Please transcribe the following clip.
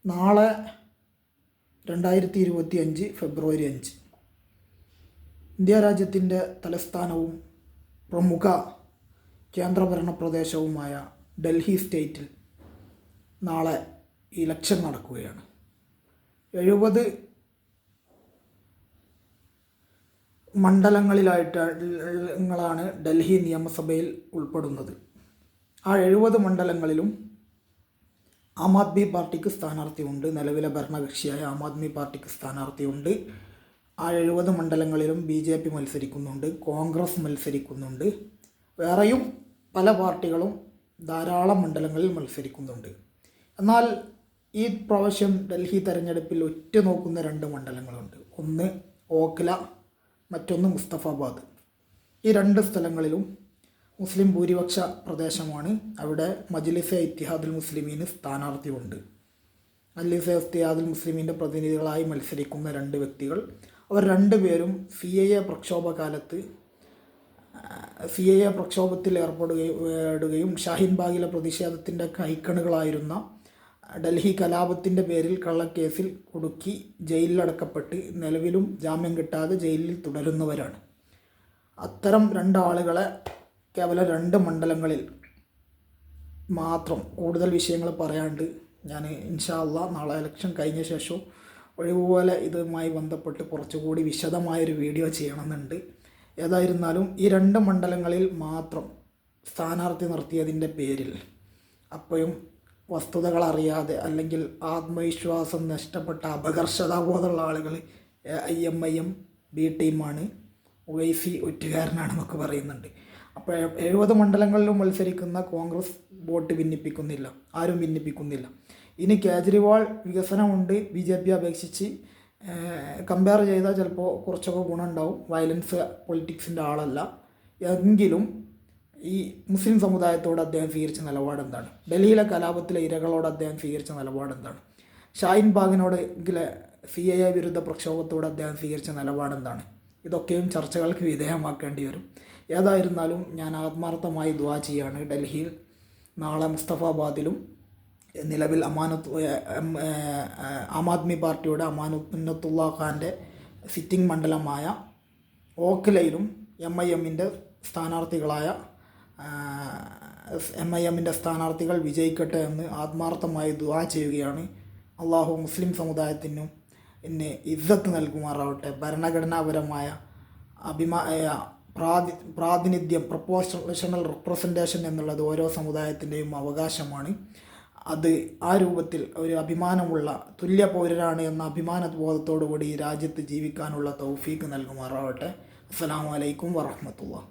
നാളെ 2025 ഫെബ്രുവരി 5 ഇന്ത്യ രാജ്യത്തിൻ്റെ തലസ്ഥാനവും പ്രമുഖ കേന്ദ്രഭരണ പ്രദേശവുമായ ഡൽഹി സ്റ്റേറ്റിൽ നാളെ ഇലക്ഷൻ നടക്കുകയാണ്. 70 മണ്ഡലങ്ങളിലായിട്ടാണ് ഡൽഹി നിയമസഭയിൽ ഉൾപ്പെടുന്നത്. ആ 70 മണ്ഡലങ്ങളിലും ആം ആദ്മി പാർട്ടിക്ക് സ്ഥാനാർത്ഥിയുണ്ട്. നിലവിലെ ഭരണകക്ഷിയായ ആം ആദ്മി പാർട്ടിക്ക് സ്ഥാനാർത്ഥിയുണ്ട്. ആ 70 മണ്ഡലങ്ങളിലും BJP മത്സരിക്കുന്നുണ്ട്, കോൺഗ്രസ് മത്സരിക്കുന്നുണ്ട്, വേറെയും പല പാർട്ടികളും ധാരാളം മണ്ഡലങ്ങളിൽ മത്സരിക്കുന്നുണ്ട്. എന്നാൽ ഈ പ്രാവശ്യം ഡൽഹി തെരഞ്ഞെടുപ്പിൽ ഉറ്റുനോക്കുന്ന 2 മണ്ഡലങ്ങളുണ്ട്. ഒന്ന് ഓഖ്ല, മറ്റൊന്ന് മുസ്തഫാബാദ്. ഈ 2 സ്ഥലങ്ങളിലും മുസ്ലിം ഭൂരിപക്ഷ പ്രദേശമാണ്. അവിടെ മജ്ലിസെ ഇത്തിഹാദുൽ മുസ്ലിമീന് സ്ഥാനാർത്ഥിയുണ്ട്. മജ്ലിസെ ഇത്തിഹാദുൽ മുസ്ലിമീൻ്റെ പ്രതിനിധികളായി മത്സരിക്കുന്ന 2 വ്യക്തികൾ. അവർ 2 പേരും CAA പ്രക്ഷോഭകാലത്ത് CAA പ്രക്ഷോഭത്തിൽ ഏർപ്പെടുകയും ഷാഹിൻ ബാഗിലെ പ്രതിഷേധത്തിൻ്റെ കൈക്കണുകളായിരുന്ന ഡൽഹി കലാപത്തിൻ്റെ പേരിൽ കള്ളക്കേസിൽ കുടുക്കി ജയിലിലടക്കപ്പെട്ട് നിലവിലും ജാമ്യം കിട്ടാതെ ജയിലിൽ തുടരുന്നവരാണ്. അത്തരം 2 ആളുകളെ കേവലം 2 മണ്ഡലങ്ങളിൽ മാത്രം, കൂടുതൽ വിഷയങ്ങൾ പറയാണ്ട് ഞാൻ ഇൻഷാ അല്ലാഹ് നാളെ ഇലക്ഷൻ കഴിഞ്ഞ ശേഷം ഒഴിവുപോലെ ഇതുമായി ബന്ധപ്പെട്ട് കുറച്ചുകൂടി വിശദമായൊരു വീഡിയോ ചെയ്യണമെന്നുണ്ട്. ഏതായിരുന്നാലും ഈ 2 മണ്ഡലങ്ങളിൽ മാത്രം സ്ഥാനാർത്ഥി നിർത്തിയതിൻ്റെ പേരിൽ അപ്പോഴും വസ്തുതകൾ അറിയാതെ അല്ലെങ്കിൽ ആത്മവിശ്വാസം നഷ്ടപ്പെട്ട അപകർഷതാബോധമുള്ള ആളുകൾ IMIM B ടീമാണ്, ഉവൈസി ഒറ്റുകാരനാണെന്നൊക്കെ പറയുന്നുണ്ട്. അപ്പോൾ 70 മണ്ഡലങ്ങളിലും മത്സരിക്കുന്ന കോൺഗ്രസ് വോട്ട് ഭിന്നിപ്പിക്കുന്നില്ല, ആരും ഭിന്നിപ്പിക്കുന്നില്ല. ഇനി കേജ്രിവാൾ വികസനമുണ്ട് BJP അപേക്ഷിച്ച് കമ്പയർ ചെയ്താൽ ചിലപ്പോൾ കുറച്ചൊക്കെ ഗുണമുണ്ടാവും. വയലൻസ് പൊളിറ്റിക്സിൻ്റെ ആളല്ല. എങ്കിലും ഈ മുസ്ലിം സമുദായത്തോട് അദ്ദേഹം സ്വീകരിച്ച നിലപാടെന്താണ്? ഡൽഹിയിലെ കലാപത്തിലെ ഇരകളോട് അദ്ദേഹം സ്വീകരിച്ച നിലപാടെന്താണ്? ഷാഹിൻ ബാഗിനോട് CAA വിരുദ്ധ പ്രക്ഷോഭത്തോട് അദ്ദേഹം സ്വീകരിച്ച നിലപാടെന്താണ്? ഇതൊക്കെയും ചർച്ചകൾക്ക് വിധേയമാക്കേണ്ടി വരും. ഏതായിരുന്നാലും ഞാൻ ആത്മാർത്ഥമായി ദുആ ചെയ്യാണ്. ഡൽഹിയിൽ നാളെ മുസ്തഫാബാദിലും നിലവിൽ ആം ആദ്മി പാർട്ടിയുടെ അമാനത്തുള്ള ഖാൻ്റെ സിറ്റിംഗ് മണ്ഡലമായ ഓഖ്ലയിലും MIMൻ്റെ സ്ഥാനാർത്ഥികൾ വിജയിക്കട്ടെ എന്ന് ആത്മാർത്ഥമായി ദുആ ചെയ്യുകയാണ്. അള്ളാഹു മുസ്ലിം സമുദായത്തിനും ഇസ്സത്ത് നൽകുമാറാവട്ടെ. ഭരണഘടനാപരമായ പ്രാതിനിധ്യം, പ്രൊപ്പോർഷണൽ റെപ്രസെൻറ്റേഷൻ എന്നുള്ളത് ഓരോ സമുദായത്തിൻ്റെയും അവകാശമാണ്. അത് ആ രൂപത്തിൽ ഒരു അഭിമാനമുള്ള തുല്യ പൗരരാണ് എന്ന അഭിമാനബോധത്തോടു കൂടി ഈ രാജ്യത്ത് ജീവിക്കാനുള്ള തൗഫീക്ക് നൽകുമാറാവട്ടെ. അസ്സലാമു അലൈക്കും വറഹ്മത്തുള്ളാഹി.